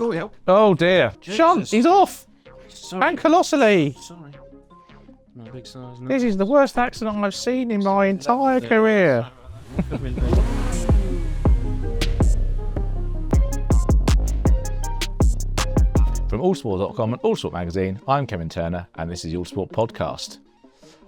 Oh, yeah. Oh dear. Shunt, he's off. Sorry. And colossally. Sorry. No big size. No. This is the worst accident I've seen in my entire career. From Autosport.com and Autosport magazine, I'm Kevin Turner, and this is the Autosport podcast.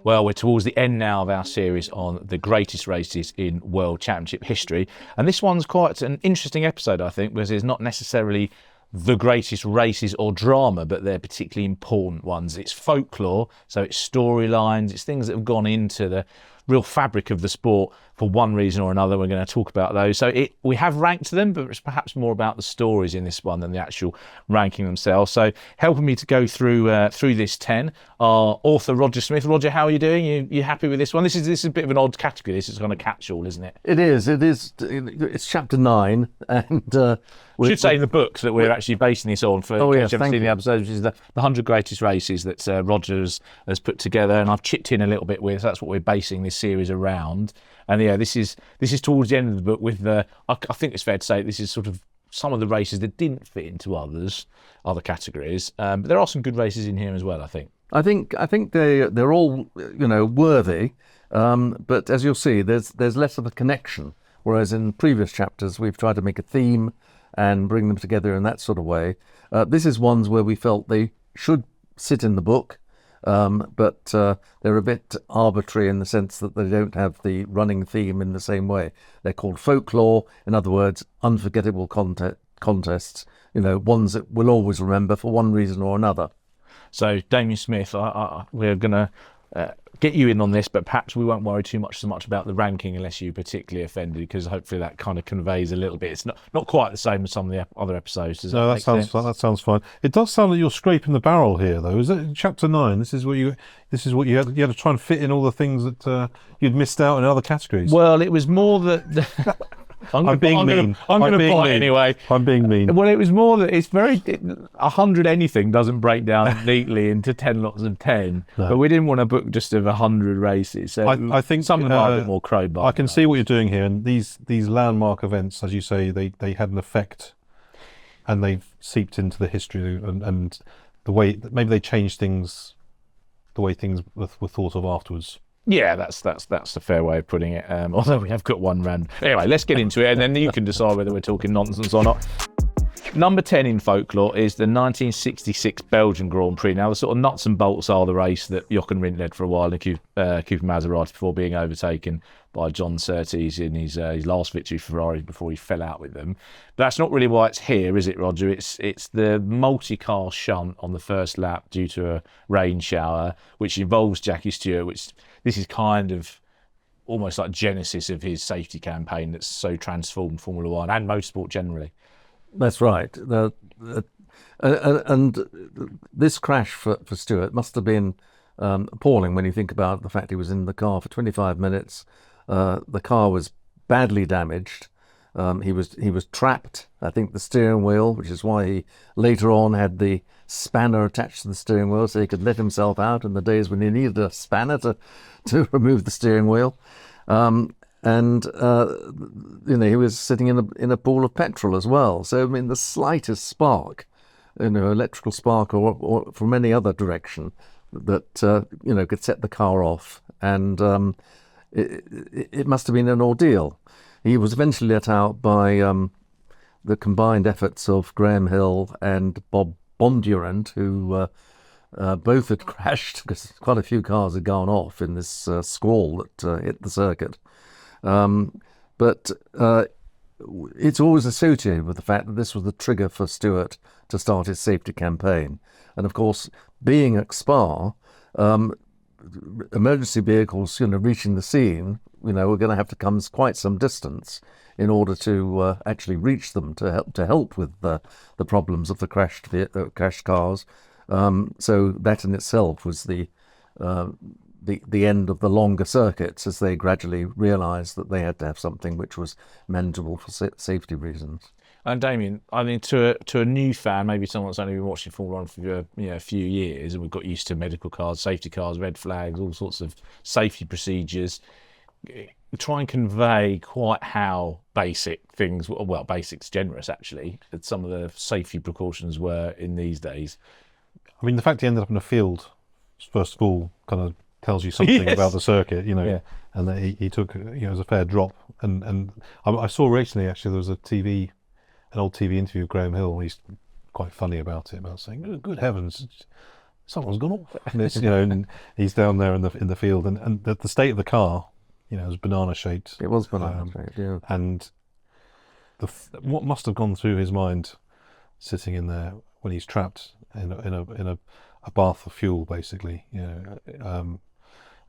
Well, we're towards the end now of our series on the greatest races in World Championship history. And this one's quite an interesting episode, I think, because it's not necessarily the greatest races or drama, but they're particularly important ones. It's folklore, so it's storylines, it's things that have gone into the real fabric of the sport for one reason or another. We're going to talk about those. So we have ranked them, but it's perhaps more about the stories in this one than the actual ranking themselves. So helping me to go through this 10 are author Roger Smith. Roger, how are you doing? You happy with this one? This is a bit of an odd category. This is kind of catch-all, isn't it? It is. It's chapter 9, and should say in the book that we're actually basing this on for yes, you haven't seen the episode, which is the 100 greatest races that Roger has put together, and I've chipped in a little bit with. So that's what we're basing this series around. And yeah, this is towards the end of the book with I think it's fair to say this is sort of some of the races that didn't fit into other categories. But there are some good races in here as well, I think. I think they're all worthy, but as you'll see, there's less of a connection. Whereas in previous chapters we've tried to make a theme and bring them together in that sort of way. This is ones where we felt they should sit in the book, but they're a bit arbitrary in the sense that they don't have the running theme in the same way. They're called folklore, in other words, unforgettable contests, ones that we'll always remember for one reason or another. So Damien Smith, we're going to get you in on this, but perhaps we won't worry so much about the ranking unless you're particularly offended, because hopefully that kind of conveys a little bit. It's not quite the same as some of the other episodes. That sounds fine. It does sound like you're scraping the barrel here, though. Is it chapter 9? This is what you had to try and fit in all the things that you'd missed out in other categories. Well, it was more that. I'm being mean. I'm going to plot anyway. I'm being mean. Well, it was more that it's 100 anything doesn't break down neatly into 10 lots of 10. No. But we didn't want to book just of 100 races. So I think some of them are a bit more crowbar. I can see what you're doing here, and these landmark events, as you say, they had an effect, and they've seeped into the history and the way maybe they changed things, the way things were thought of afterwards. Yeah, that's a fair way of putting it. Although we have got one round. Anyway, let's get into it, and then you can decide whether we're talking nonsense or not. Number 10 in folklore is the 1966 Belgian Grand Prix. Now, the sort of nuts and bolts are the race that Jochen Rindt led for a while, and Cooper Maserati, before being overtaken by John Surtees in his last victory for Ferrari before he fell out with them. But that's not really why it's here, is it, Roger? It's the multi-car shunt on the first lap due to a rain shower, which involves Jackie Stewart, this is kind of almost like genesis of his safety campaign that's so transformed Formula One and motorsport generally. That's right. And this crash for Stewart must have been appalling when you think about the fact he was in the car for 25 minutes. The car was badly damaged. He was trapped. I think the steering wheel, which is why he later on had the spanner attached to the steering wheel so he could let himself out in the days when he needed a spanner to remove the steering wheel. And he was sitting in a pool of petrol as well. So I mean, the slightest spark, electrical spark or from any other direction that could set the car off, and it must have been an ordeal. He was eventually let out by the combined efforts of Graham Hill and Bob Bondurant, who both had crashed because quite a few cars had gone off in this squall that hit the circuit. But it's always associated with the fact that this was the trigger for Stewart to start his safety campaign. And of course, being at Spa, emergency vehicles, reaching the scene, we're going to have to come quite some distance in order to actually reach them to help with the problems of the crashed cars. So that in itself was the end of the longer circuits, as they gradually realised that they had to have something which was manageable for safety reasons. And Damien, I mean, to a new fan, maybe someone that's only been watching Formula One for a few years, and we've got used to medical cars, safety cars, red flags, all sorts of safety procedures. try and convey quite how basic things, well, basic's generous actually, that some of the safety precautions were in these days. I mean, the fact he ended up in a field, first of all, kind of tells you something Yes. about the circuit, you know, Yeah. and that he took, you know, it was a fair drop. And I saw recently, actually, there was an old TV interview with Graham Hill. He's quite funny about it, about saying, good heavens, someone's gone off. And it's, you know, and he's down there in the field, and the state of the car, you know, it was banana shaped. It was banana shaped, yeah. And what must have gone through his mind sitting in there when he's trapped in a bath of fuel, basically, you know,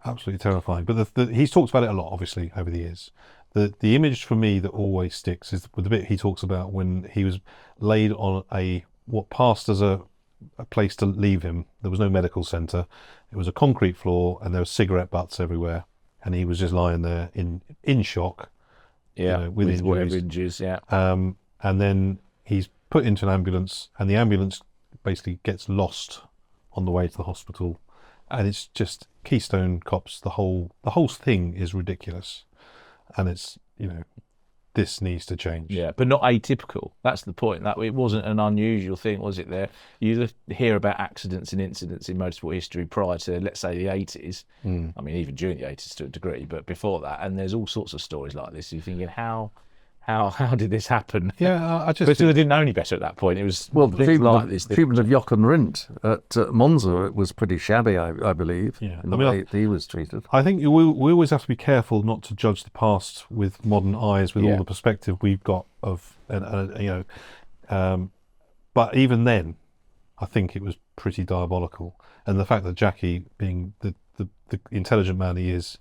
absolutely terrifying. But he's talked about it a lot, obviously, over the years. The image for me that always sticks is with the bit he talks about when he was laid on what passed as a place to leave him. There was no medical centre. It was a concrete floor, and there were cigarette butts everywhere. And he was just lying there in shock, Yeah, you know, with whatever injuries. injuries, yeah. And then he's put into an ambulance, and the ambulance basically gets lost on the way to the hospital. And it's just Keystone Cops. The whole thing is ridiculous, and it's, you know, this needs to change. Yeah, but not atypical. That's the point. That it wasn't an unusual thing, was it? There, you hear about accidents and incidents in motorsport history prior to, let's say, the 80s. I mean, even during the 80s to a degree, but before that, and there's all sorts of stories like this. You're thinking, how did this happen? Yeah, I just But I didn't know any better at that point. It was Well, the things treatment, like of, this. treatment of Jochen Rindt at Monza, it was pretty shabby, I believe, Yeah. in the way that he was treated. I think we always have to be careful not to judge the past with modern eyes, with all the perspective we've got of, you know. But even then, I think it was pretty diabolical. And the fact that Jackie, being the intelligent man he is,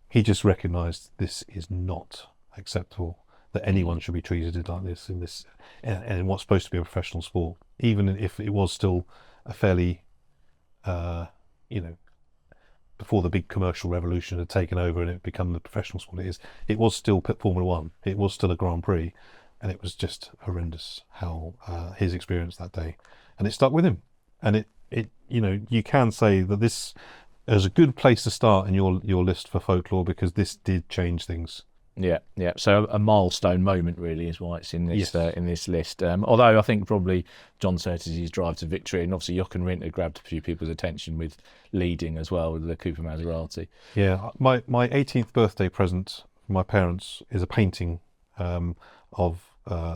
he just recognised this is not acceptable, that anyone should be treated like this in what's supposed to be a professional sport, even if it was still a fairly, you know, before the big commercial revolution had taken over and it become the professional sport it is. It was still Formula One. It was still a Grand Prix, and it was just horrendous how his experience that day, and it stuck with him. And it you know, you can say that this is a good place to start in your list for Folklore, because this did change things. Yeah. So a milestone moment really is why it's in this in this list. Although I think probably John Surtees's drive to victory, and obviously Jochen Rindt had grabbed a few people's attention with leading as well with the Cooper Maserati. Yeah, my 18th birthday present from my parents is a painting of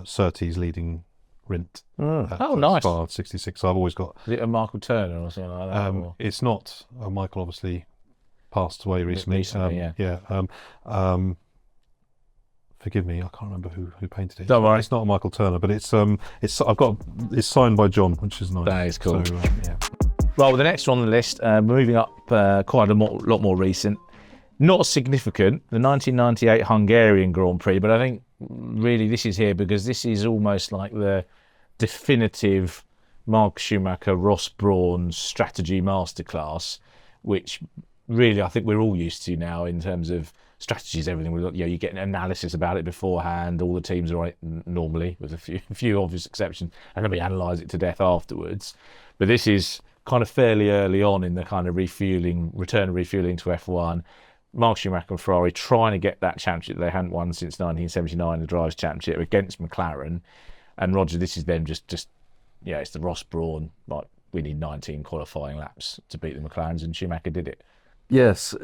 Surtees leading Rindt. Oh, nice. Spa 66. So I've always got. Is it a Michael Turner or something like that? or? It's not. Michael obviously passed away recently. Forgive me, I can't remember who painted it. Don't worry. It's not Michael Turner, but it's signed by John, which is nice. That is cool. So, yeah. Well, the next one on the list, moving up quite a lot more recent, not significant, the 1998 Hungarian Grand Prix, but I think really this is here because this is almost like the definitive Mark Schumacher, Ross Brawn strategy masterclass, which really I think we're all used to now in terms of strategies, everything. You get an analysis about it beforehand. All the teams are on it normally, with a few obvious exceptions, and then we analyse it to death afterwards. But this is kind of fairly early on in the kind of return of refueling to F1. Mark Schumacher and Ferrari trying to get that championship they hadn't won since 1979, the Drivers' Championship, against McLaren. And Roger, this is them just it's the Ross Brawn, like, we need 19 qualifying laps to beat the McLarens, and Schumacher did it. Yes,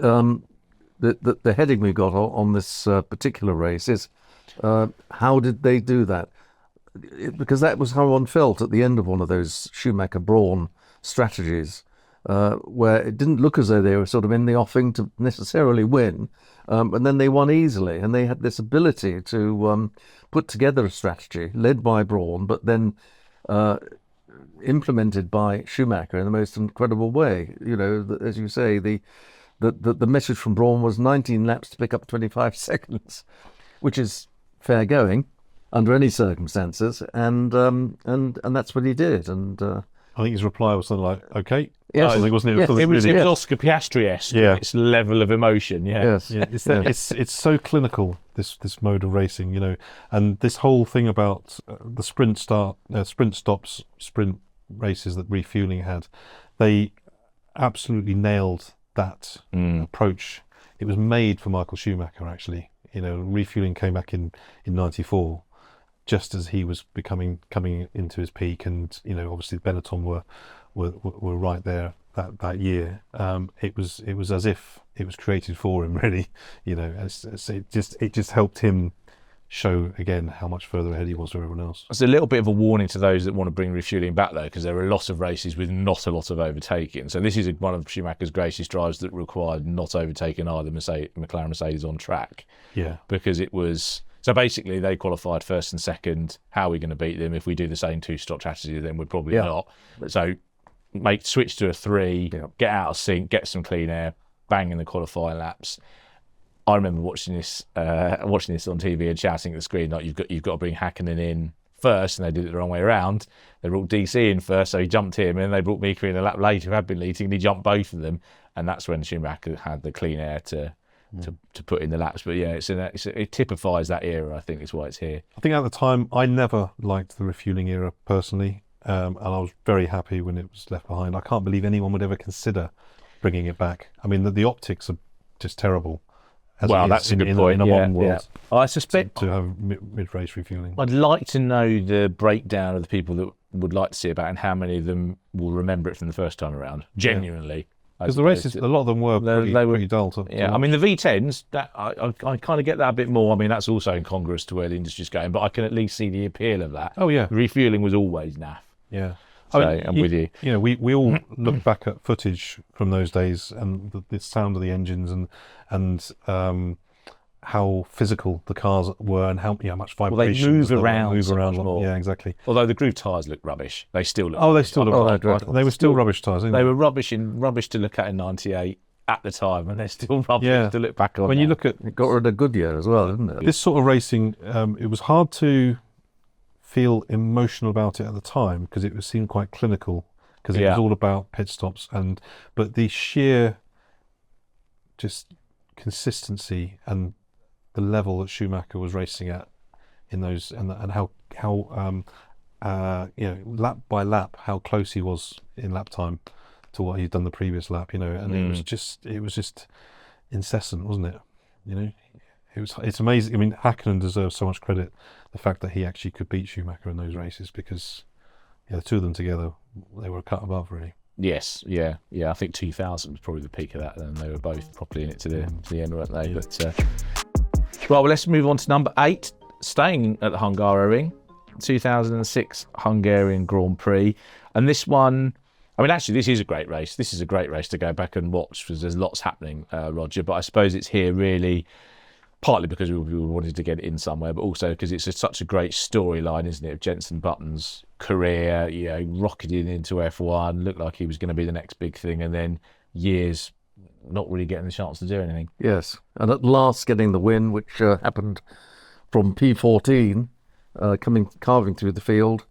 the heading we got on this particular race is how did they do that? Because that was how one felt at the end of one of those Schumacher-Brawn strategies, where it didn't look as though they were sort of in the offing to necessarily win, and then they won easily, and they had this ability to put together a strategy led by Brawn, but then implemented by Schumacher in the most incredible way. You know, as you say, the message from Brawn was 19 laps to pick up 25 seconds, which is fair going under any circumstances, and that's what he did. And I think his reply was something like, "Okay." Yes. I think wasn't it? Yes. It was Oscar Piastri-esque. Yeah. Its level of emotion. Yeah. yes, Yeah, it's so clinical, this mode of racing, you know, and this whole thing about the sprint stops, sprint races that refueling had, they absolutely nailed that approach. it was made for Michael Schumacher actually. You know, refueling came back in '94, just as he was coming into his peak, and you know, obviously Benetton were right there that year. It was as if it was created for him, really. You know, it just helped him show again how much further ahead he was from everyone else. It's a little bit of a warning to those that want to bring refueling back, though, because there are a lot of races with not a lot of overtaking. So this is one of Schumacher's greatest drives that required not overtaking either McLaren Mercedes on track. Yeah, because it was. So basically, they qualified first and second. How are we going to beat them? If we do the same two-stop strategy, then we're probably not. So switch to a 3, get out of sync, get some clean air, bang in the qualifying laps. I remember watching this on TV and shouting at the screen like you've got to bring Hakkinen in first, and they did it the wrong way around. They brought DC in first, so he jumped him, and then they brought Mika in a lap later, who had been leading, and he jumped both of them, and that's when Schumacher had the clean air to put in the laps. But yeah, it typifies that era. I think is why it's here. I think at the time I never liked the refueling era personally, and I was very happy when it was left behind. I can't believe anyone would ever consider bringing it back. I mean, the optics are just terrible. Well, that's a good point. In a modern world, I suspect to have mid-race refueling. I'd like to know the breakdown of the people that would like to see it back, and how many of them will remember it from the first time around. Genuinely, because the races, a lot of them were pretty dull. I mean, the V10s. That I kind of get that a bit more. I mean, that's also incongruous to where the industry's going, but I can at least see the appeal of that. Oh yeah, refueling was always naff. Yeah. So I'm with you. You know, we all look back at footage from those days and the sound of the engines and how physical the cars were and how much vibration. Well, they move around so much more. Yeah, exactly. Although the groove tyres look rubbish, they still look. Oh, they still look. Oh, they were still rubbish tyres. They were rubbish to look at in '98 at the time, and they're still rubbish to look back on. When you look at, it got rid of Goodyear as well, didn't it? This sort of racing, it was hard to feel emotional about it at the time because it seemed quite clinical, because it was all about pit stops, but the sheer just consistency and the level that Schumacher was racing at in those, and how lap by lap how close he was in lap time to what he'd done the previous lap, and it was just incessant, wasn't it? It's amazing. I mean, Hakkinen deserves so much credit, the fact that he actually could beat Schumacher in those races, because the two of them together, they were a cut above, really. Yes, yeah. I think 2000 was probably the peak of that, and they were both properly in it to the end, weren't they? Yeah. But well, let's move on to number 8, staying at the Hungaroring, 2006 Hungarian Grand Prix, and this one. I mean, actually, this is a great race. This is a great race to go back and watch, because there's lots happening, Roger. But I suppose it's here really, partly because we wanted to get it in somewhere, but also because it's such a great storyline, isn't it? Of Jenson Button's career, rocketing into F1, looked like he was going to be the next big thing, and then years not really getting the chance to do anything. Yes, and at last getting the win, which happened from P14, carving through the field.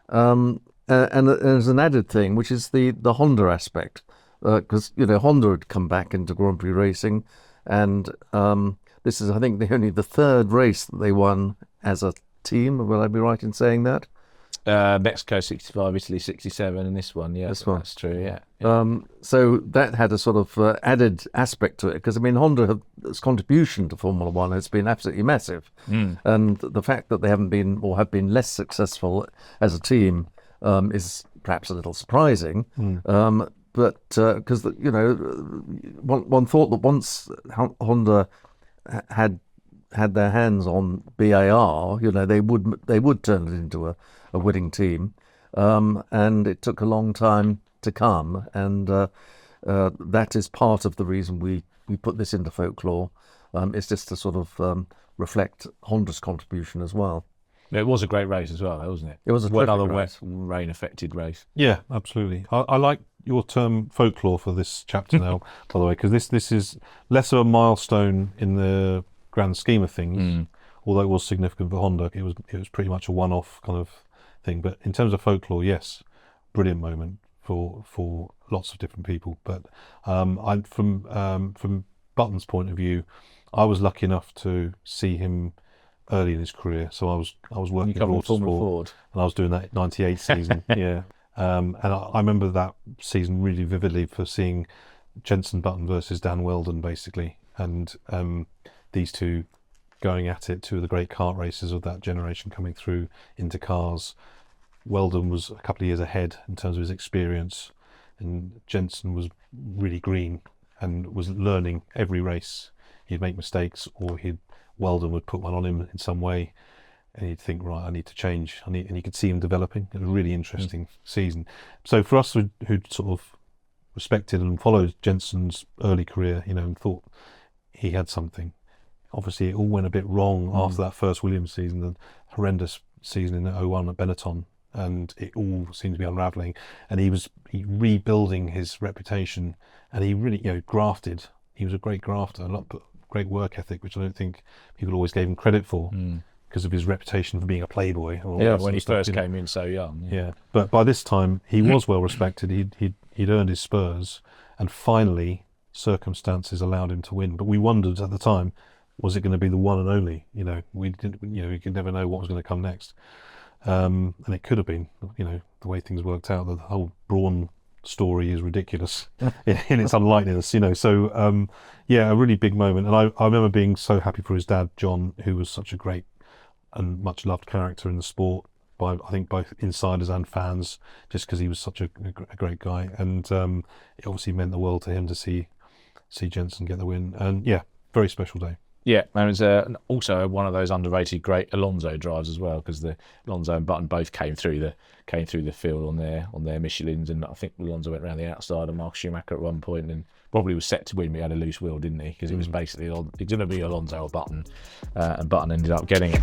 And there's an added thing, which is the Honda aspect, because Honda had come back into Grand Prix racing, and this is, I think, only the third race that they won as a team. Will I be right in saying that? Mexico 65, Italy 67, and this one, that's true, yeah. So that had a sort of added aspect to it, because I mean, Honda's contribution to Formula One has been absolutely massive, and the fact that they haven't been, or have been less successful as a team, is perhaps a little surprising. But because one thought that once Honda had their hands on BAR, they would turn it into a winning team, and it took a long time to come, and that is part of the reason we put this into Folklore. It's just to sort of reflect Honda's contribution as well. It was a great race as well, wasn't it? It was another rain-affected race. Yeah, absolutely. I like your term folklore for this chapter now, by the way, because this is less of a milestone in the grand scheme of things. Although it was significant for Honda, it was pretty much a one-off kind of thing. But in terms of folklore, yes, brilliant moment for lots of different people. But from Button's point of view, I was lucky enough to see him early in his career. So I was working at Autosport, and I was doing that '98 season. Yeah, and I remember that season really vividly for seeing Jenson Button versus Dan Weldon, basically. and these two going at it, two of the great kart racers of that generation coming through into cars. Weldon was a couple of years ahead in terms of his experience, and Jensen was really green and was learning every race. He'd make mistakes, or Weldon would put one on him in some way, and he'd think, right, I need to change. And you could see him developing. It was a really interesting season. So for us who'd sort of respected and followed Jensen's early career, and thought he had something, obviously it all went a bit wrong after that first Williams season, the horrendous season in 01 at Benetton, and it all seemed to be unravelling. And he rebuilding his reputation, and he really, grafted. He was a great grafter, a lot, great work ethic, which I don't think people always gave him credit for because of his reputation for being a playboy. When he first came in so young. Yeah, but by this time he was well respected. He'd earned his spurs, and finally circumstances allowed him to win. But we wondered at the time, was it going to be the one and only? We didn't. We could never know what was going to come next, and it could have been. The way things worked out, the whole Brawn story is ridiculous in its unlikeness. So a really big moment. And I remember being so happy for his dad, John, who was such a great and much loved character in the sport by, I think, both insiders and fans, just because he was such a great guy. And it obviously meant the world to him to see Jensen get the win. And very special day. Yeah, and it was also one of those underrated great Alonso drives as well, because the Alonso and Button both came through the field on their Michelins, and I think Alonso went around the outside of Mark Schumacher at one point and probably was set to win, but he had a loose wheel, didn't he? Because it was basically it's going to be Alonso or Button, and Button ended up getting it.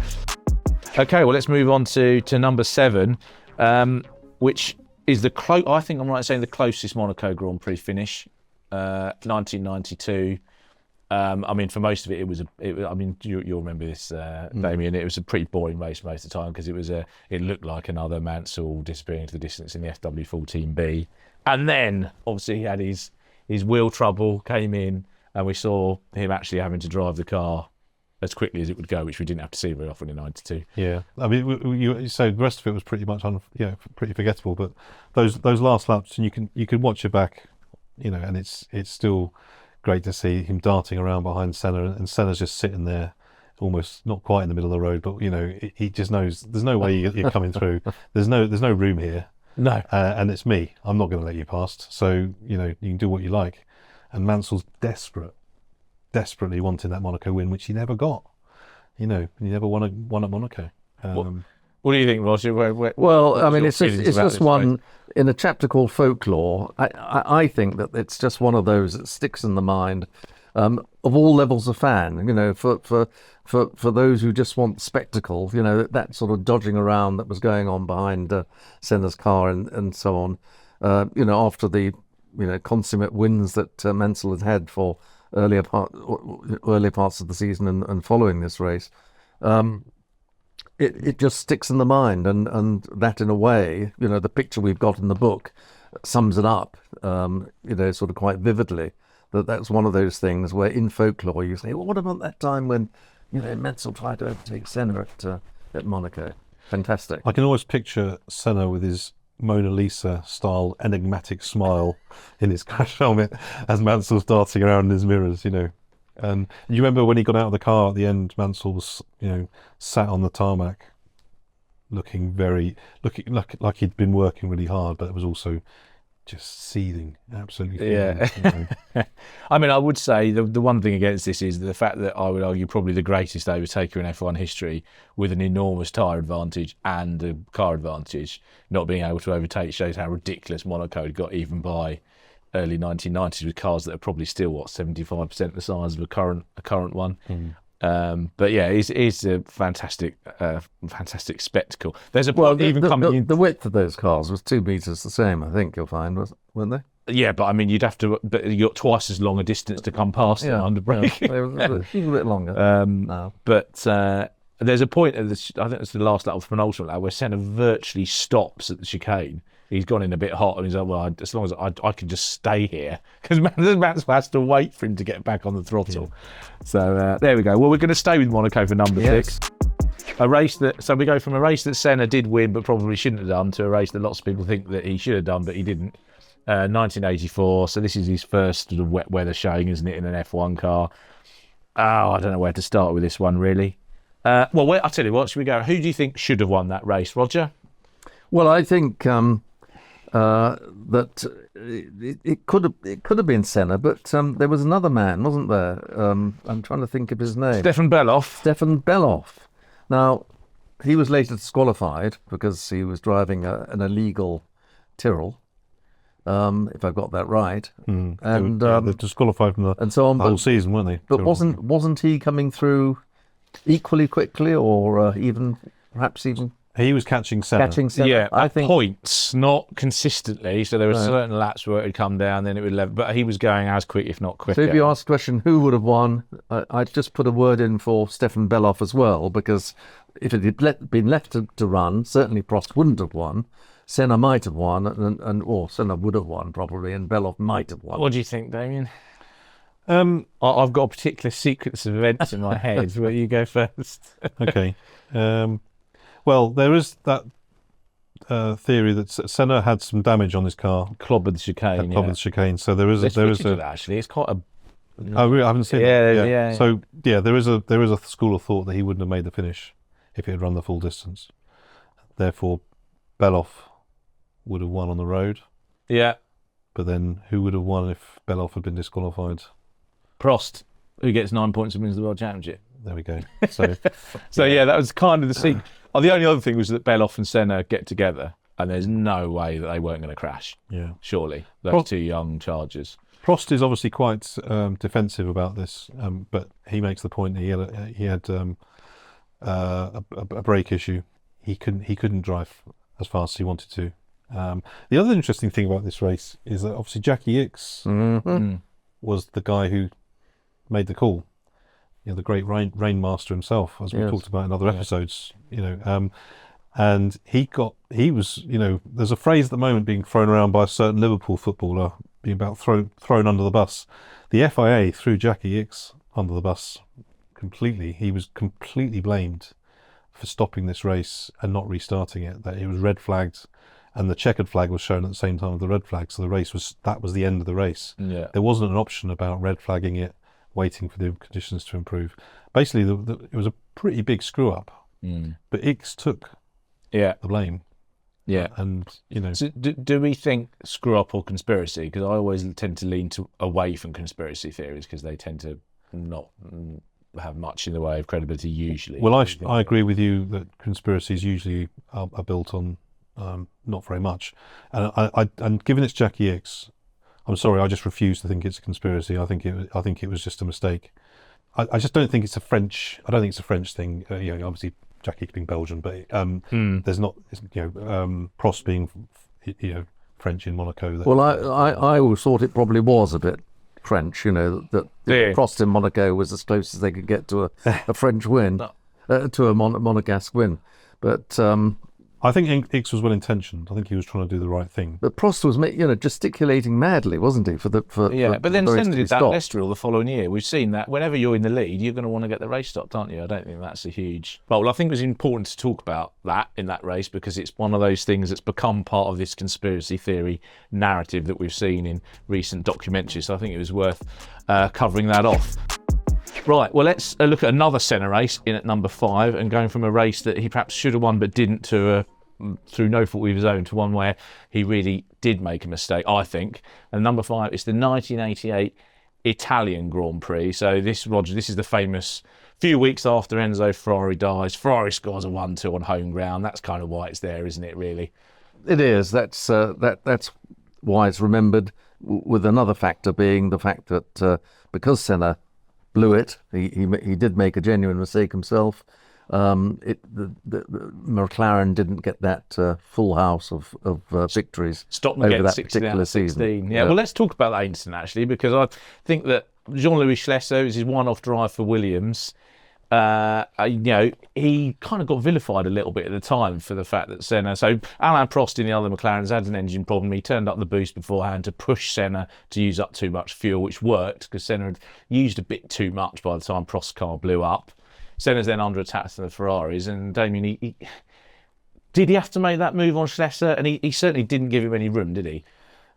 Okay, well let's move on to number 7, which is I think I'm right in saying the closest Monaco Grand Prix finish, 1992. For most of it, you'll remember this, Damien. It was a pretty boring race most of the time because it looked like another Mansell disappearing into the distance in the FW14B. And then, obviously, he had his wheel trouble, came in, and we saw him actually having to drive the car as quickly as it would go, which we didn't have to see very often in 92. Yeah, so the rest of it was pretty much pretty forgettable. But those last laps, and you can watch it back, and it's still great to see him darting around behind Senna, and Senna's just sitting there, almost not quite in the middle of the road, but he just knows there's no way you're coming through. There's no room here. No, and it's me. I'm not going to let you past. So you can do what you like. And Mansell's desperately wanting that Monaco win, which he never got. He never won at Monaco. What do you think, Roger? It's just one in a chapter called Folklore. I think that it's just one of those that sticks in the mind of all levels of fan. For those who just want spectacle. That sort of dodging around that was going on behind Senna's car and so on. After the consummate wins that Mansell had for earlier parts of the season and following this race. It just sticks in the mind, and that in a way, the picture we've got in the book sums it up, sort of quite vividly. That's one of those things where in Folklore you say, well, what about that time when, Mansell tried to overtake Senna at Monaco? Fantastic. I can always picture Senna with his Mona Lisa style enigmatic smile in his crash helmet as Mansell's darting around in his mirrors, And you remember when he got out of the car at the end, Mansell was, sat on the tarmac, looking like he'd been working really hard, but it was also just seething, absolutely seething. Yeah. I would say the one thing against this is the fact that I would argue probably the greatest overtaker in F1 history with an enormous tyre advantage and a car advantage, not being able to overtake shows how ridiculous Monaco had got even by early 1990s with cars that are probably still 75% the size of a current one. But yeah, it's a fantastic spectacle. There's a point the width of those cars was 2 meters the same. I think you'll find, weren't they? Yeah, but you'd have to. But you got twice as long a distance to come past them under braking. They were a bit longer. No. But there's a point at I think it's the last lap of the penultimate lap where Senna virtually stops at the chicane. He's gone in a bit hot, and he's like, well, as long as I can just stay here, because Mansell has to wait for him to get back on the throttle. Yeah. So there we go. Well, we're going to stay with Monaco for number 6. A race so we go from a race that Senna did win but probably shouldn't have done to a race that lots of people think that he should have done but he didn't. 1984. So this is his first sort of wet weather showing, isn't it, in an F1 car. I don't know where to start with this one, really. I'll tell you what, should we go? Who do you think should have won that race, Roger? Well, I think that it could have been Senna, but there was another man, wasn't there? I'm trying to think of his name. Stefan Bellof. Now, he was later disqualified because he was driving an illegal Tyrrell, if I've got that right. And they're disqualified from and so on, the whole season, weren't they? But wasn't he coming through equally quickly, or perhaps even? He was catching Senna. Yeah, I think points, not consistently. So there were certain laps where it would come down, then it would level. But he was going as quick, if not quicker. So if you ask the question, who would have won, I'd just put a word in for Stefan Bellof as well, because if it had been left to run, certainly Prost wouldn't have won. Senna might have won, or Senna would have won probably, and Bellof might have won. What do you think, Damien? I've got a particular sequence of events in my head. Where you go first? Okay. Well, there is that theory that Senna had some damage on his car. Clobbered chicane. Clobbered chicane. So there is that, actually. It's quite a. Oh, really? I haven't seen it. Yeah. So there is a school of thought that he wouldn't have made the finish if he had run the full distance. Therefore, Bellof would have won on the road. Yeah. But then, who would have won if Bellof had been disqualified? Prost, who gets 9 points and wins the World Championship. There we go. So, that was kind of the sequence. The only other thing was that Bellof and Senna get together, and there's no way that they weren't going to crash. Yeah. Surely, those two young chargers. Prost is obviously quite defensive about this, but he makes the point that he had a brake issue. He couldn't drive as fast as he wanted to. The other interesting thing about this race is that obviously Jackie Ickx was the guy who made the call. The great rain master himself, as we talked about in other episodes. And he was. There's a phrase at the moment being thrown around by a certain Liverpool footballer being about thrown under the bus. The FIA threw Jackie Ickx under the bus completely. He was completely blamed for stopping this race and not restarting it. That it was red flagged, and the checkered flag was shown at the same time as the red flag. So that was the end of the race. Yeah. There wasn't an option about red flagging it, waiting for the conditions to improve. Basically, it was a pretty big screw up. But Ickx took the blame. Yeah. And, So do we think screw up or conspiracy? Because I always tend to lean away from conspiracy theories because they tend to not have much in the way of credibility usually. Well, I agree with you that conspiracies usually are built on not very much. And given it's Jackie Ickx, I'm sorry, I just refuse to think it's a conspiracy. I think it was just a mistake. I just don't think it's a French. I don't think it's a French thing. Obviously Jackie being Belgian, but there's not. Prost being French in Monaco. Well, I always thought it probably was a bit French. That Prost in Monaco was as close as they could get to a French win, to a Monegasque win. But I think Ickx was well intentioned. I think he was trying to do the right thing. But Prost was, gesticulating madly, wasn't he? But then Senna did that at Estoril the following year. We've seen that whenever you're in the lead, you're going to want to get the race stopped, aren't you? I don't think that's a huge. Well, I think it was important to talk about that in that race because it's one of those things that's become part of this conspiracy theory narrative that we've seen in recent documentaries. So I think it was worth covering that off. Right, well, let's look at another Senna race in at number 5 and going from a race that he perhaps should have won but didn't to through no fault of his own to one where he really did make a mistake, I think. And number 5 is the 1988 Italian Grand Prix. So this, Roger, this is the famous few weeks after Enzo Ferrari dies. Ferrari scores a 1-2 on home ground. That's kind of why it's there, isn't it, really? It is. That's why it's remembered, with another factor being the fact that because Senna blew it, he did make a genuine mistake himself. The McLaren didn't get that full house of victories over that particular season. Yeah, well, let's talk about that incident actually, because I think that Jean-Louis Schlesser is his one-off drive for Williams. He kind of got vilified a little bit at the time for the fact that Senna. So Alain Prost in the other McLarens had an engine problem. He turned up the boost beforehand to push Senna to use up too much fuel, which worked because Senna had used a bit too much by the time Prost's car blew up. Senna's then under attack to the Ferraris, and Damien, did he have to make that move on Schlesser? And he certainly didn't give him any room, did he?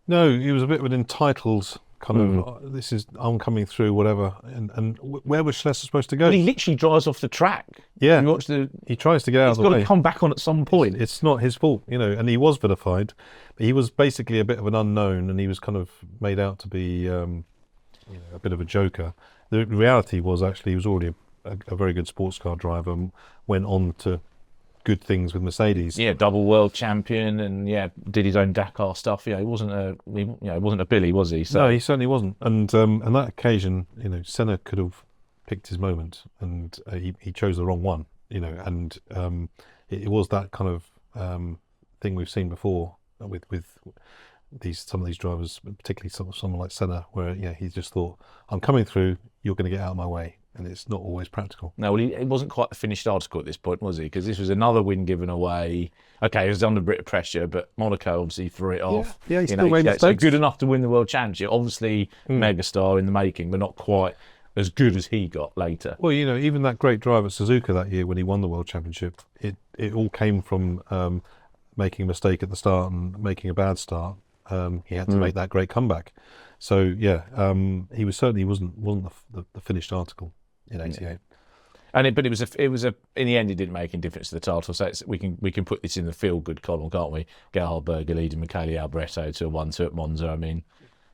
No, he was a bit of an entitled kind of this is I'm coming through, whatever. And where was Schlesser supposed to go? Well, he literally drives off the track. Yeah, You watch he tries to get out of the way. He's got to come back on at some point. It's not his fault, and he was vilified, but he was basically a bit of an unknown, and he was kind of made out to be a bit of a joker. The reality was actually he was already a very good sports car driver and went on to good things with Mercedes. Yeah, double world champion, and did his own Dakar stuff. He wasn't a Billy, was he? So. No, he certainly wasn't. And on that occasion, Senna could have picked his moment, and he chose the wrong one. And it was that kind of thing we've seen before with some of these drivers, particularly someone like Senna, where he just thought, I'm coming through, you're going to get out of my way. And it's not always practical. No, well, it wasn't quite the finished article at this point, was he? Because this was another win given away. Okay, he was under a bit of pressure, but Monaco obviously threw it off. Yeah, he still made mistakes. So good enough to win the World Championship. Obviously, megastar in the making, but not quite as good as he got later. Well, even that great drive at Suzuka that year when he won the World Championship, it all came from making a mistake at the start and making a bad start. He had to make that great comeback. So, he wasn't the finished article in '88. But it was in the end it didn't make any difference to the title. So we can put this in the feel good column, can't we? Gerhard Berger leading Michele Alboreto to a 1-2 at Monza. I mean,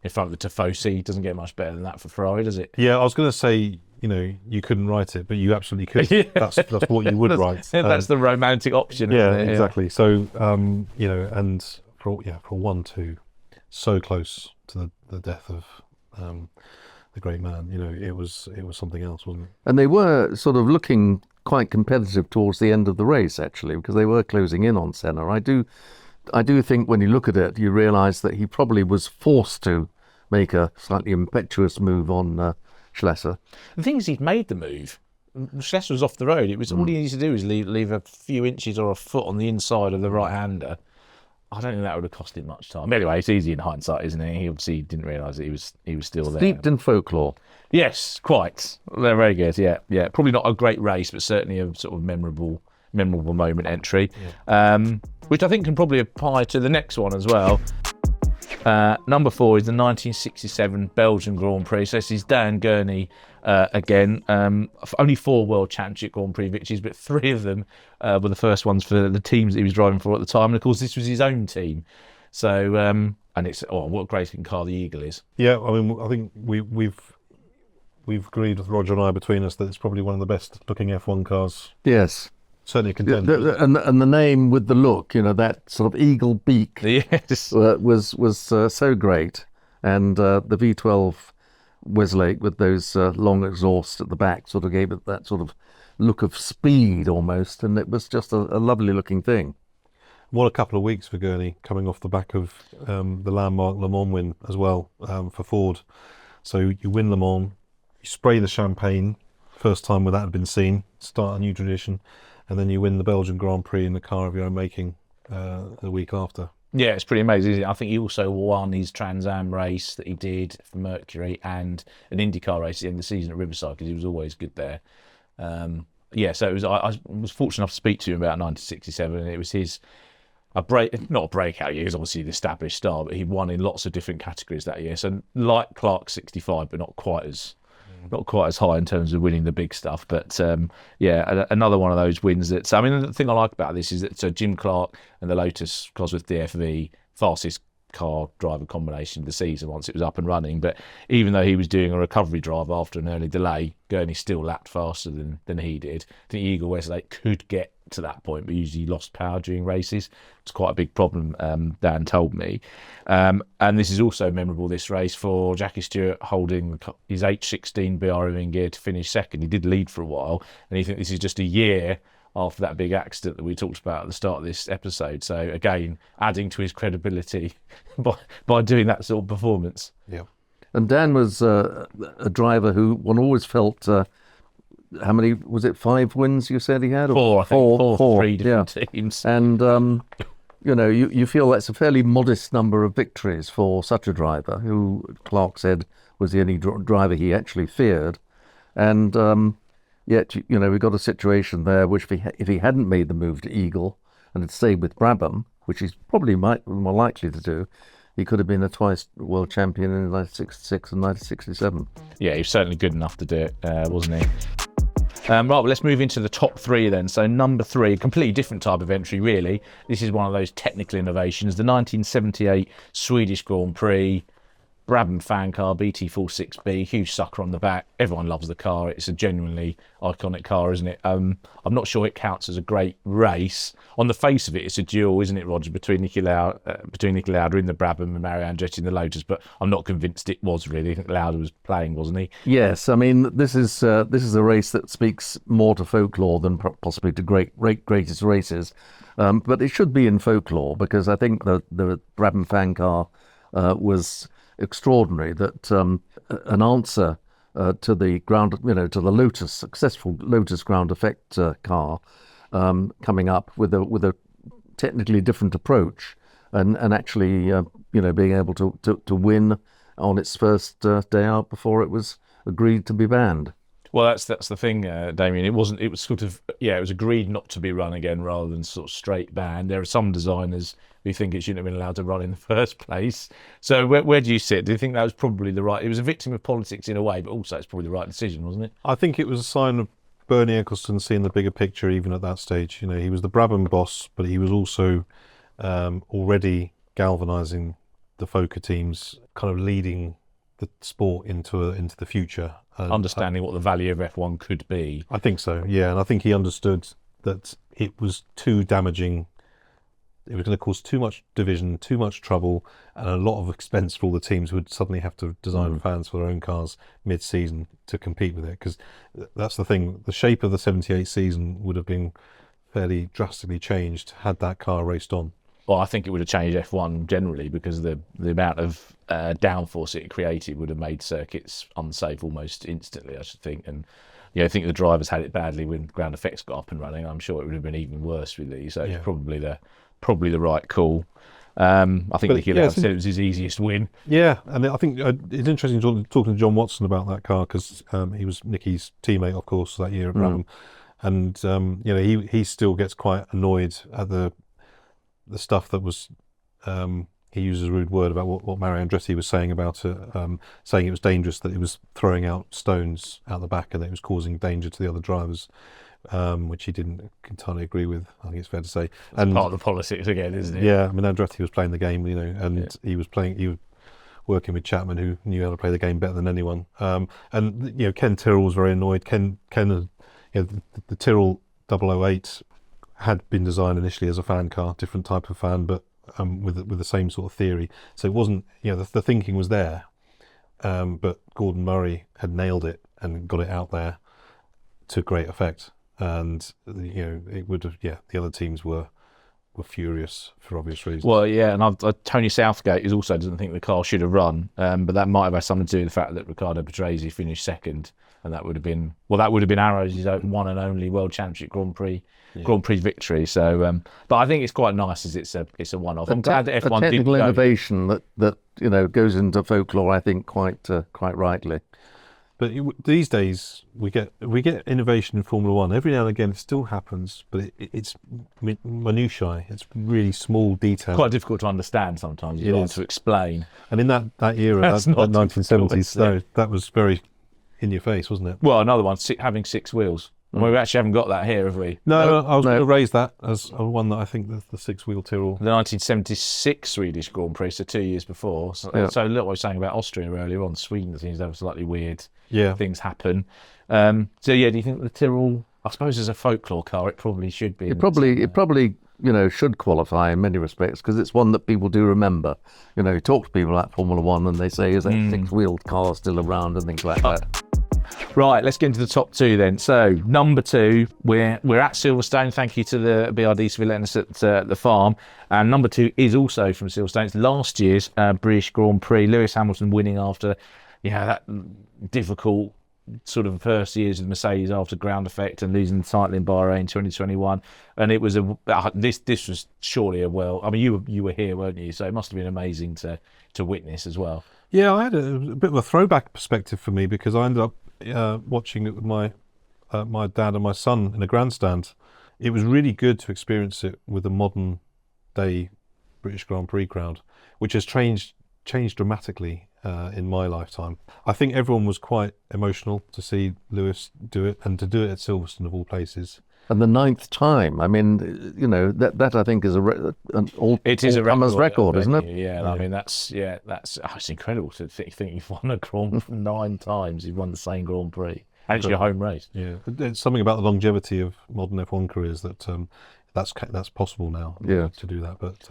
in front of the Tifosi, it doesn't get much better than that for Ferrari, does it? Yeah, I was going to say, you couldn't write it, but you absolutely could. Yeah. That's what you would write. That's the romantic option. Yeah, isn't it? Exactly. So and for 1-2, so close to the death of the great man. It was something else, wasn't it? And they were sort of looking quite competitive towards the end of the race, actually, because they were closing in on Senna. I do think when you look at it, you realise that he probably was forced to make a slightly impetuous move on Schlesser. The thing is, he'd made the move. Schlesser was off the road. It was all he needed to do was leave a few inches or a foot on the inside of the right-hander. I don't think that would have cost him much time. Anyway, it's easy in hindsight, isn't it? He obviously didn't realise that he was still there. Steeped in folklore. Yes, quite. They're very good. Yeah. Probably not a great race, but certainly a sort of memorable moment entry, which I think can probably apply to the next one as well. Number 4 is the 1967 Belgian Grand Prix. So this is Dan Gurney again. Only 4 World Championship Grand Prix victories, but 3 of them were the first ones for the teams that he was driving for at the time. And of course, this was his own team. So, and it's what a great looking car the Eagle is. Yeah, I mean, I think we've agreed with Roger and I between us that it's probably one of the best looking F1 cars. Yes. Certainly a contender. And the name with the look, that sort of eagle beak was so great. And the V12 Westlake with those long exhausts at the back sort of gave it that sort of look of speed almost. And it was just a lovely looking thing. What a couple of weeks for Gurney, coming off the back of the landmark Le Mans win as well for Ford. So you win Le Mans, you spray the champagne, first time where that had been seen, start a new tradition. And then you win the Belgian Grand Prix in the car of your own making the week after. Yeah, it's pretty amazing, isn't it? I think he also won his Trans Am race that he did for Mercury and an IndyCar race at the end of the season at Riverside because he was always good there. So it was. I was fortunate enough to speak to him about 1967, and it was his not a breakout year. He was obviously an established star, but he won in lots of different categories that year. So like Clark's 65, but not quite as high in terms of winning the big stuff. But another one of those wins that, I mean, the thing I like about this is that Jim Clark and the Lotus Cosworth DFV, fastest car driver combination of the season once it was up and running. But even though he was doing a recovery drive after an early delay, Gurney still lapped faster than he did. I think Eagle Westlake could get to that point, but usually lost power during races. It's quite a big problem, Dan told me. And this is also memorable, this race, for Jackie Stewart holding his H16 BRM in gear to finish second. He did lead for a while, and you think this is just a year after that big accident that we talked about at the start of this episode. So again, adding to his credibility by doing that sort of performance. Yeah. And Dan was a driver who one always felt... how many, was it 5 wins you said he had? Or 4, 3 different teams. And, you feel that's a fairly modest number of victories for such a driver, who Clark said was the only driver he actually feared. And yet, we got a situation there which if he hadn't made the move to Eagle and had stayed with Brabham, which he's probably more likely to do, he could have been a twice world champion in 1966 and 1967. Yeah, he was certainly good enough to do it, wasn't he? Right, well, let's move into the top three then. So number three, completely different type of entry, really. This is one of those technical innovations. The 1978 Swedish Grand Prix, Brabham fan car, BT46B, huge sucker on the back. Everyone loves the car. It's a genuinely iconic car, isn't it? I'm not sure it counts as a great race. On the face of it, it's a duel, isn't it, Roger, between Niki Lauda in the Brabham and Mario Andretti in the Lotus, but I'm not convinced it was really. I think Lauda was playing, wasn't he? Yes, I mean this is a race that speaks more to folklore than possibly to greatest races, but it should be in folklore because I think the Brabham fan car was extraordinary. That an answer to the ground, to the Lotus successful Lotus ground effect car coming up with a technically different approach, and actually being able to win on its first day out before it was agreed to be banned. Well, that's the thing, Damien. It was sort of, it was agreed not to be run again rather than sort of straight banned. There are some designers who think it shouldn't have been allowed to run in the first place. So where do you sit? Do you think that was probably the right? It was a victim of politics in a way, but also it's probably the right decision, wasn't it? I think it was a sign of Bernie Ecclestone seeing the bigger picture even at that stage. He was the Brabham boss, but he was also already galvanising the FOCA teams, kind of leading the sport into the future. Understanding what the value of F1 could be. I think so, yeah. And I think he understood that it was too damaging. It was going to cause too much division, too much trouble, and a lot of expense for all the teams who would suddenly have to design fans for their own cars mid-season to compete with it. Because that's the thing, the shape of the 78 season would have been fairly drastically changed had that car raced on. Well, I think it would have changed F1 generally because the amount of downforce it created would have made circuits unsafe almost instantly, I should think. And I think the drivers had it badly when ground effects got up and running. I'm sure it would have been even worse with these. So it's probably the right call. I think Niki Lauda said it was his easiest win. Yeah, and I think it's interesting talking to John Watson about that car because he was Niki's teammate, of course, that year at Brabham. And he still gets quite annoyed at the stuff that was, he uses a rude word about what Mario Andretti was saying about it, saying it was dangerous that it was throwing out stones out the back and that it was causing danger to the other drivers, which he didn't entirely agree with, I think it's fair to say. And part of the politics again, isn't it? Yeah, I mean, Andretti was playing the game, and he was working with Chapman, who knew how to play the game better than anyone. And Ken Tyrrell was very annoyed. Ken the Tyrrell 008 had been designed initially as a fan car, different type of fan, but with the same sort of theory. So it wasn't, the thinking was there, but Gordon Murray had nailed it and got it out there to great effect. And it would have, the other teams were furious for obvious reasons. Well, yeah, and Tony Southgate also doesn't think the car should have run, but that might have had something to do with the fact that Riccardo Patrese finished second, and that would have been Arrow's one and only World Championship Grand Prix victory. So, but I think it's quite nice as it's a one-off. I'm glad that F1 a technical innovation that goes into folklore, I think, quite rightly. But these days we get innovation in Formula One. Every now and again it still happens, but it's minutiae. It's really small detail. Quite difficult to understand sometimes. It's hard to explain. And in that era, that 1970s, that was very in your face, wasn't it? Well, another one, having six wheels. We actually haven't got that here, have we? No, I was going to raise that as one that I think the six-wheel Tyrrell. The 1976 Swedish Grand Prix, so 2 years before. So look what I was saying about Austria earlier on. Sweden seems to have slightly weird things happen. Do you think the Tyrrell, I suppose as a folklore car, it probably should be? It probably should qualify in many respects because it's one that people do remember. You talk to people like Formula One and they say, is that six-wheeled car still around and things like that. Right, let's get into the top two then. So, number two, we're at Silverstone. Thank you to the BRDs for letting us at the farm. And number two is also from Silverstone. It's last year's British Grand Prix. Lewis Hamilton winning after, that difficult sort of first years of Mercedes after ground effect and losing the title in Bahrain 2021. And it was this was surely you were here, weren't you? So it must have been amazing to witness as well. Yeah, I had a bit of a throwback perspective for me because I ended up watching it with my dad and my son in a grandstand. It was really good to experience it with a modern day British Grand Prix crowd, which has changed dramatically in my lifetime. I think everyone was quite emotional to see Lewis do it, and to do it at Silverstone of all places. And the 9th time. I mean, you know, that I think is an all-timers record, isn't it? Yeah, I mean that's it's incredible to think you've won a Grand Prix 9 times. You've won the same Grand Prix, and it's your home race. Yeah, it's something about the longevity of modern F1 careers that that's possible now. Yeah. To do that, but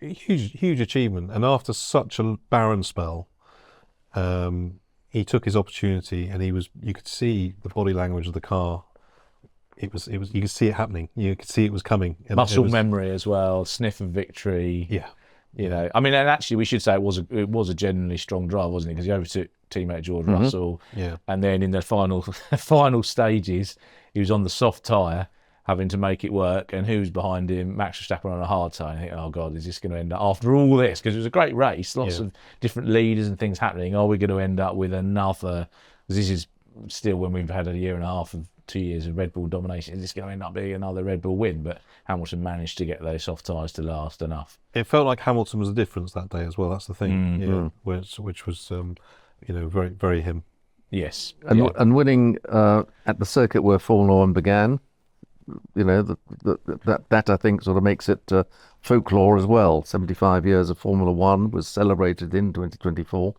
huge achievement. And after such a barren spell, he took his opportunity, and you could see the body language of the car. It was you could see it happening. You could see it was coming. And Muscle memory as well, sniff of victory. Yeah. You know, I mean, and actually, we should say it was a genuinely strong drive, wasn't it? Because he overtook teammate George Russell. Yeah. And then in the final stages, he was on the soft tyre, having to make it work. And who was behind him? Max Verstappen on a hard tyre. And I think, oh God, is this going to end up after all this? Because it was a great race, lots of different leaders and things happening. Are we going to end up with another? Because this is still when we've had a year and a half of 2 years of Red Bull domination. Is this going to end up being another Red Bull win? But Hamilton managed to get those soft tyres to last enough. It felt like Hamilton was the difference that day as well. That's the thing, which was very, very him. Yes, and winning at the circuit where Formula One began, you know, that I think sort of makes it folklore as well. 75 years of Formula One was celebrated in 2024.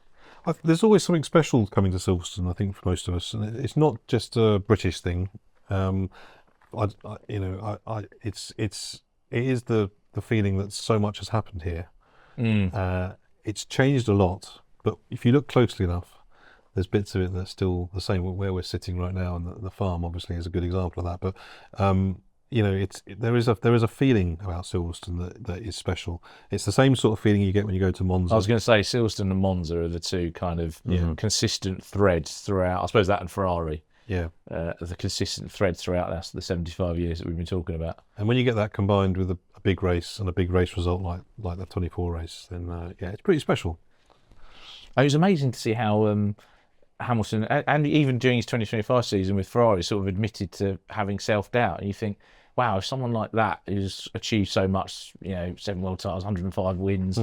There's always something special coming to Silverstone, I think, for most of us, and it's not just a British thing. It is the feeling that so much has happened here. It's changed a lot, but if you look closely enough, there's bits of it that's still the same. Where we're sitting right now, and the farm obviously is a good example of that. But there is a feeling about Silverstone that is special. It's the same sort of feeling you get when you go to Monza. I was going to say Silverstone and Monza are the two kind of consistent threads throughout. I suppose that and Ferrari. Yeah, the consistent thread throughout the 75 years that we've been talking about. And when you get that combined with a big race and a big race result like the 24 race, then it's pretty special. It was amazing to see how Hamilton, and even during his 2025 season with Ferrari, sort of admitted to having self-doubt. And you think, wow, if someone like that who's achieved so much, 7 world titles, 105 wins,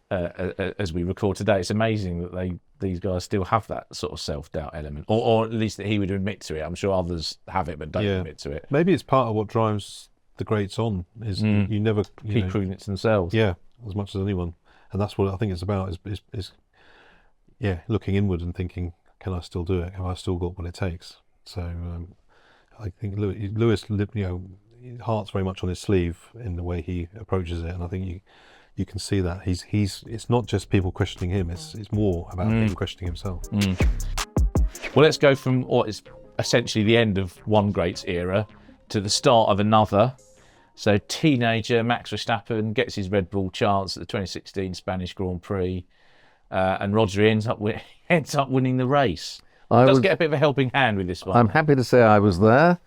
as we record today, it's amazing that these guys still have that sort of self-doubt element, or at least that he would admit to it. I'm sure others have it but don't admit to it. Maybe it's part of what drives the greats on, is you never keep proving it to themselves. Yeah, as much as anyone. And that's what I think it's about, is looking inward and thinking, can I still do it? Have I still got what it takes? So I think Lewis, heart's very much on his sleeve in the way he approaches it, and I think you can see that it's not just people questioning him; it's more about him questioning himself. Well, let's go from what is essentially the end of one greats era to the start of another. So, teenager Max Verstappen gets his Red Bull chance at the 2016 Spanish Grand Prix, and Rodri ends up winning the race. Does get a bit of a helping hand with this one. I'm happy to say I was there,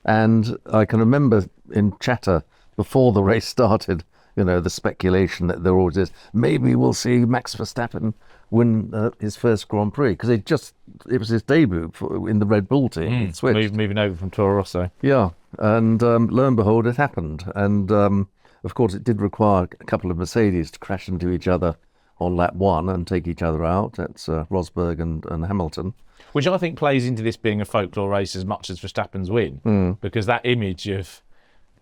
and I can remember in chatter before the race started, the speculation that there always is, maybe we'll see Max Verstappen win his first Grand Prix, because it was his debut in the Red Bull team. He'd switched. Moving over from Toro Rosso. Yeah, and lo and behold, it happened. And of course, it did require a couple of Mercedes to crash into each other on lap 1 and take each other out. That's Rosberg and Hamilton. Which I think plays into this being a folklore race as much as Verstappen's win, because that image of,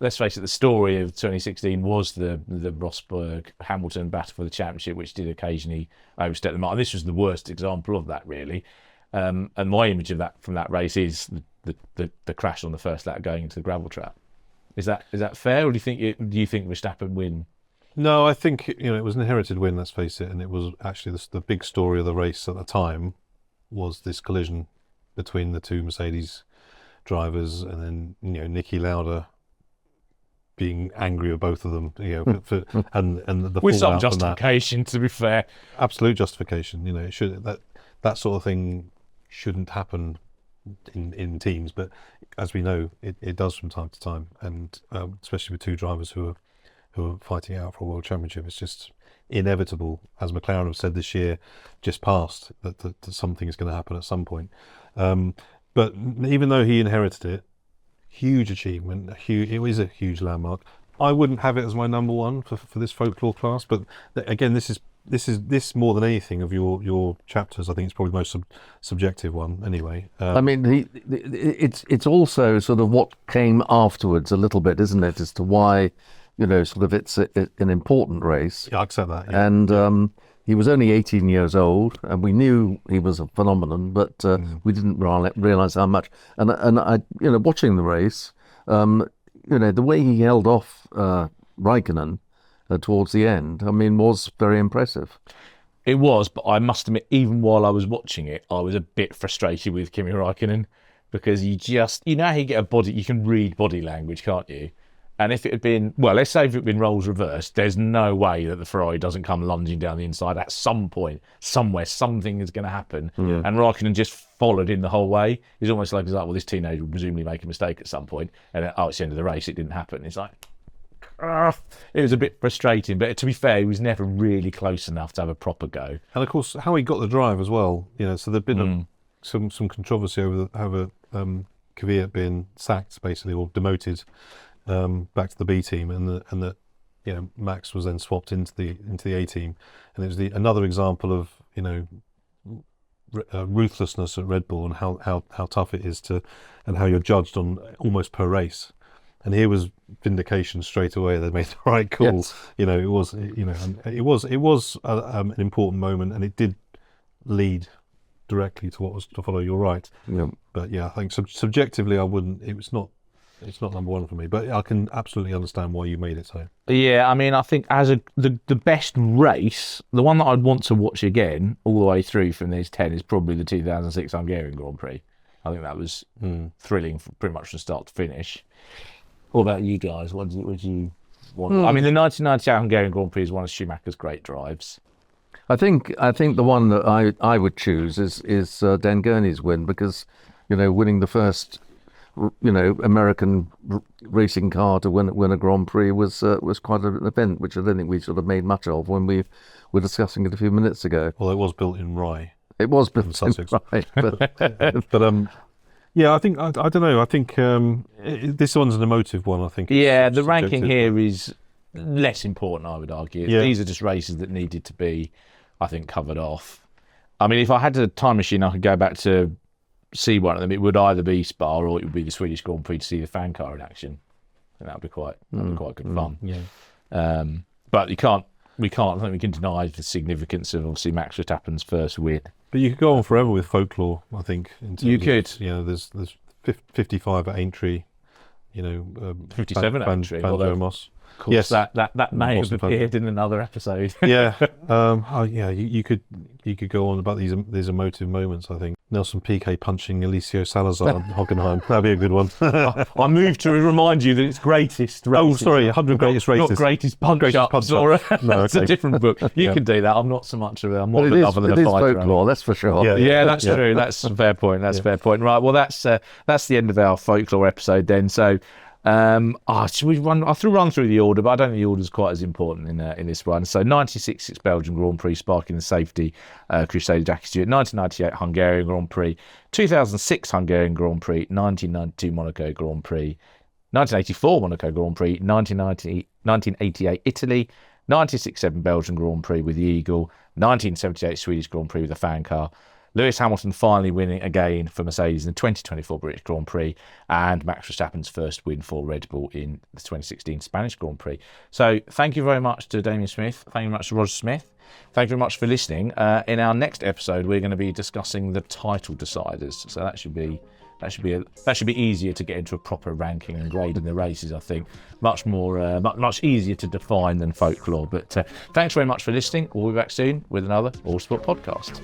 let's face it, the story of 2016 was the Rosberg-Hamilton battle for the championship, which did occasionally overstep the mark. And this was the worst example of that, really. And my image of that from that race is the crash on the first lap going into the gravel trap. Is that fair, or do you think Verstappen win? No, I think it was an inherited win. Let's face it, and it was actually the big story of the race at the time was this collision between the two Mercedes drivers, and then Niki Lauda being angry with both of them, and the with some fallout from justification, to be fair, absolute justification. It should that sort of thing shouldn't happen in teams, but as we know, it does from time to time, and especially with two drivers who are fighting out for a world championship. It's just inevitable, as McLaren have said this year, just past that something is going to happen at some point. But even though he inherited it, huge achievement, it was a huge landmark. I wouldn't have it as my number one for this folklore class, but again, this more than anything of your chapters, I think it's probably the most subjective one anyway. I mean, it's also sort of what came afterwards a little bit, isn't it, as to why, sort of it's an important race. Yeah, I accept that. Yeah. And he was only 18 years old, and we knew he was a phenomenon, but we didn't realise how much. And I, watching the race, the way he held off Raikkonen towards the end, I mean, was very impressive. It was, but I must admit, even while I was watching it, I was a bit frustrated with Kimi Raikkonen, because you know how you get you can read body language, can't you? And if it had been, well, let's say if it had been roles reversed, there's no way that the Ferrari doesn't come lunging down the inside at some point, somewhere, something is going to happen. Yeah. And Raikkonen just followed in the whole way. He's almost like, well, this teenager will presumably make a mistake at some point, and then, it's the end of the race, it didn't happen. It's like, it was a bit frustrating, but to be fair, he was never really close enough to have a proper go. And of course, how he got the drive as well, so there'd been some controversy over Kvyat being sacked, basically, or demoted. Back to the B team, and that Max was then swapped into the A team, and it was another example of ruthlessness at Red Bull, and how tough it is and how you're judged on almost per race. And here was vindication straight away. They made the right call. Yes. It was an important moment, and it did lead directly to what was to follow. You're right. Yeah. But yeah, I think subjectively, I wouldn't. It's not number one for me, but I can absolutely understand why you made it so. Yeah, I mean, I think as the best race, the one that I'd want to watch again all the way through from these 10 is probably the 2006 Hungarian Grand Prix. I think that was thrilling pretty much from start to finish. What about you guys? What do you want? I mean, the 1998 Hungarian Grand Prix is one of Schumacher's great drives. I think the one that I would choose is Dan Gurney's win, because winning the first American racing car to win a Grand Prix was quite an event, which I don't think we sort of made much of when we were discussing it a few minutes ago. Well, it was built in Rye. It was built in Sussex. Rye, but yeah, I think I don't know. I think this one's an emotive one. I think. Yeah, the ranking here is less important, I would argue. Yeah. These are just races that needed to be, I think, covered off. I mean, if I had a time machine, I could go back to see one of them. It would either be Spa or it would be the Swedish Grand Prix to see the fan car in action. And that would be quite good fun. Yeah. But we can't. I think we can deny the significance of obviously Max Verstappen's first win. But you could go on forever with folklore. I think. You could. There's 55 at Aintree. 57 at Aintree. Moss. Of course, yes, that may have appeared in another episode. Yeah. You could go on about these emotive moments. I think Nelson Piquet punching Eliseo Salazar at Hockenheim. That'd be a good one. I moved to remind you that it's greatest races. Oh, sorry, 100 greatest races. Not greatest punch-ups. No, it's a different book. You can do that. I'm not so much of I'm not other than a fighter. Folklore, that's for sure. Yeah, that's true. That's a fair point. That's a fair point. Right. Well, that's the end of our folklore episode then. So. Should we run? I'll run through the order, but I don't think the order is quite as important in this one. So 96 Belgian Grand Prix, sparking the safety Crusader Jackie Stewart. 1998 Hungarian Grand Prix, 2006 Hungarian Grand Prix, 1992 Monaco Grand Prix, 1984 Monaco Grand Prix, 1988 Italy, 1967 Belgian Grand Prix with the Eagle, 1978 Swedish Grand Prix with the fan car. Lewis Hamilton finally winning again for Mercedes in the 2024 British Grand Prix, and Max Verstappen's first win for Red Bull in the 2016 Spanish Grand Prix. So thank you very much to Damien Smith. Thank you very much to Roger Smith. Thank you very much for listening. In our next episode, we're going to be discussing the title deciders. So that should be easier to get into a proper ranking and grading the races. I think much easier to define than folklore. But thanks very much for listening. We'll be back soon with another Autosport podcast.